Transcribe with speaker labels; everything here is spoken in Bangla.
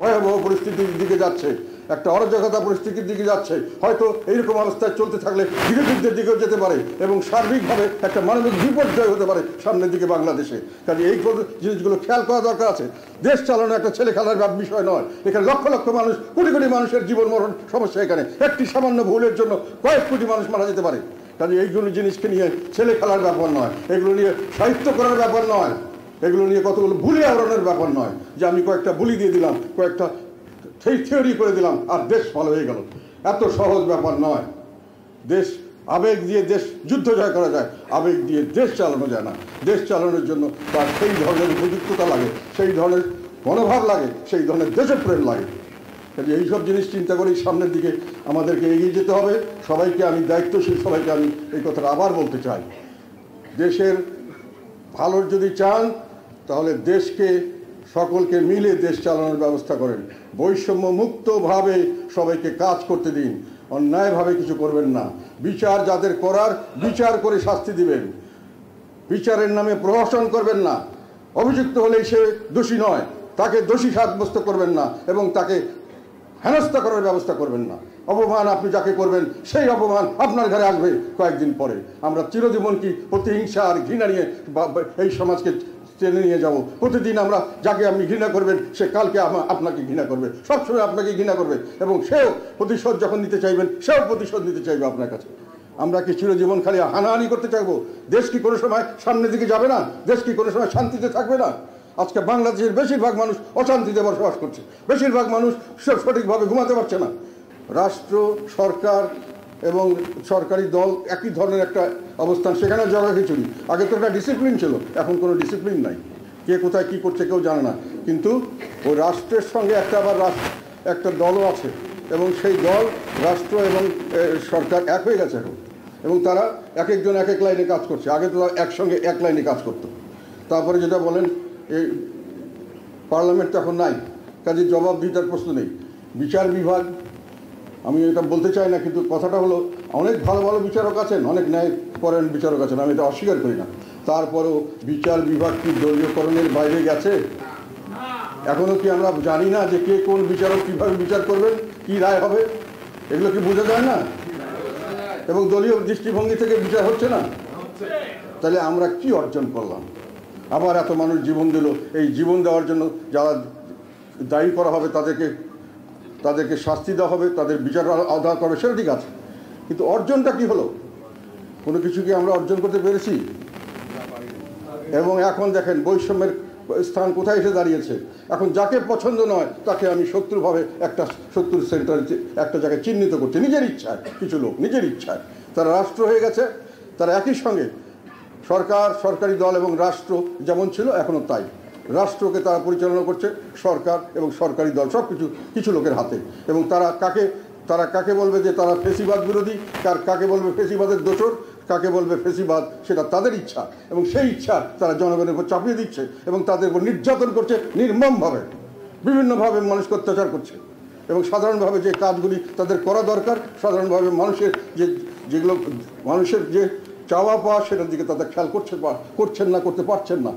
Speaker 1: ভয়াবহ পরিস্থিতির দিকে যাচ্ছে, একটা অরাজকতা পরিস্থিতির দিকে যাচ্ছে। হয়তো এইরকম অবস্থায় চলতে থাকলে গৃহযুদ্ধের দিকেও যেতে পারে এবং সার্বিকভাবে একটা মানবিক বিপর্যয় হতে পারে সামনের দিকে বাংলাদেশে। কাজে এই জিনিসগুলো খেয়াল করা দরকার আছে। দেশ চালানো একটা ছেলে খেলার বিষয় নয়। এখানে লক্ষ লক্ষ মানুষ, কোটি কোটি মানুষের জীবন মরণ সমস্যা। এখানে একটি সামান্য ভুলের জন্য কয়েক কোটি মানুষ মারা যেতে পারে। কাজে এইগুলো জিনিসকে নিয়ে ছেলে খেলার ব্যাপার নয়, এগুলো নিয়ে সাহিত্য করার ব্যাপার নয়, এগুলো নিয়ে কতগুলো বুলি আওড়ানোর ব্যাপার নয় যে আমি কয়েকটা বুলি দিয়ে দিলাম, কয়েকটা সেই থিওরি করে দিলাম আর দেশ ভালো হয়ে গেল। এত সহজ ব্যাপার নয়। দেশ আবেগ দিয়ে দেশ যুদ্ধ জয় করা যায়, আবেগ দিয়ে দেশ চালানো যায় না। দেশ চালানোর জন্য তার সেই ধরনের উপযুক্ততা লাগে, সেই ধরনের মনোভাব লাগে, সেই ধরনের দেশপ্রেম লাগে। কাজে এইসব জিনিস চিন্তা করেই সামনের দিকে আমাদেরকে এগিয়ে যেতে হবে। সবাইকে আমি দায়িত্বশীল, সবাইকে আমি এই কথাটা আবার বলতে চাই, দেশের ভালোর যদি চান তাহলে দেশকে সকলকে মিলে দেশ চালানোর ব্যবস্থা করেন। বৈষম্য মুক্তভাবে সবাইকে কাজ করতে দিন, অন্যায়ভাবে কিছু করবেন না। বিচার যাদের করার বিচার করে শাস্তি দিবেন, বিচারের নামে প্রহসন করবেন না। অভিযুক্ত হলেই সে দোষী নয়, তাকে দোষী সাব্যস্ত করবেন না এবং তাকে হেনস্থা করার ব্যবস্থা করবেন না। অপমান আপনি যাকে করবেন সেই অপমান আপনার ঘরে আসবে কয়েকদিন পরে। আমরা চিরজীবন কি প্রতিহিংসা আর ঘৃণা নিয়ে এই সমাজকে টেনে নিয়ে যাব? প্রতিদিন আমরা যাকে আপনি ঘৃণা করবেন সে কালকে আপনাকে ঘৃণা করবে, সবসময় আপনাকে ঘৃণা করবে এবং সেও প্রতিশোধ যখন নিতে চাইবেন সেও প্রতিশোধ নিতে চাইবে আপনার কাছে। আমরা কি চিরজীবন খালি হানাহানি করতে চাইবো? দেশ কি কোনো সময় সামনের দিকে যাবে না? দেশ কি কোনো সময় শান্তিতে থাকবে না? আজকে বাংলাদেশের বেশিরভাগ মানুষ অশান্তিতে বসবাস করছে, বেশিরভাগ মানুষ সঠিকভাবে ঘুমাতে পারছে না। রাষ্ট্র, সরকার এবং সরকারি দল একই ধরনের একটা অবস্থান, সেখানে জগা খিচুড়ি। আগে তো একটা ডিসিপ্লিন ছিল, এখন কোনো ডিসিপ্লিন নাই। কে কোথায় কী করছে কেউ জানে না। কিন্তু ওই রাষ্ট্রের সঙ্গে একটা দলও আছে এবং সেই দল, রাষ্ট্র এবং সরকার এক হয়ে গেছে এখন, এবং তারা এক একজন এক এক লাইনে কাজ করছে। আগে তো একসঙ্গে এক লাইনে কাজ করতো। তারপরে যেটা বলেন, এই পার্লামেন্ট তো এখন নাই, কাজে জবাবদিহিতার প্রশ্ন নেই। বিচার বিভাগ, আমি এটা বলতে চাই না, কিন্তু কথাটা হলো অনেক ভালো ভালো বিচারক আছেন, অনেক ন্যায়পরায়ণ বিচারক আছেন, আমি এটা অস্বীকার করি না। তারপরেও বিচার বিভাগ কি দলীয়করণের বাইরে গেছে? এখনও কি আমরা জানি না যে কে কোন বিচারক কীভাবে বিচার করবেন, কি রায় হবে? এগুলো কি বোঝা যায় না? এবং দলীয় দৃষ্টিভঙ্গি থেকে বিচার হচ্ছে না। তাহলে আমরা কি অর্জন করলাম? আবার এত মানুষ জীবন দিল, এই জীবন দেওয়ার জন্য যারা দায়ী করা হবে তাদেরকে শাস্তি দেওয়া হবে, তাদের বিচার আদায় করবে, সেটা ঠিক আছে, কিন্তু অর্জনটা কি হলো? কোনো কিছু কি আমরা অর্জন করতে পেরেছি? এবং এখন দেখেন বৈষম্যের স্থান কোথায় এসে দাঁড়িয়েছে। এখন যাকে পছন্দ নয় তাকে আমি শত্রুভাবে একটা শত্রুর সেন্টার একটা জায়গায় চিহ্নিত করছে, নিজের ইচ্ছায়। কিছু লোক নিজের ইচ্ছায় তারা রাষ্ট্র হয়ে গেছে, তারা একই সঙ্গে সরকার, সরকারি দল এবং রাষ্ট্র যেমন ছিল এখনও তাই। রাষ্ট্রকে তারা পরিচালনা করছে সরকার এবং সরকারি দল, সব কিছু লোকের হাতে। এবং তারা কাকে বলবে যে তারা ফেসিবাদ বিরোধী, কাকে বলবে ফেসিবাদের দোসর, কাকে বলবে ফেসিবাদ, সেটা তাদের ইচ্ছা। এবং সেই ইচ্ছা তারা জনগণের উপর চাপিয়ে দিচ্ছে এবং তাদের উপর নির্যাতন করছে নির্মমভাবে, বিভিন্নভাবে মানুষকে অত্যাচার করছে। এবং সাধারণভাবে যে কাজগুলি তাদের করা দরকার, সাধারণভাবে মানুষের যে চাওয়া পাওয়া, সেটার দিকে তাদের খেয়াল করছেন না, করতে পারছেন না।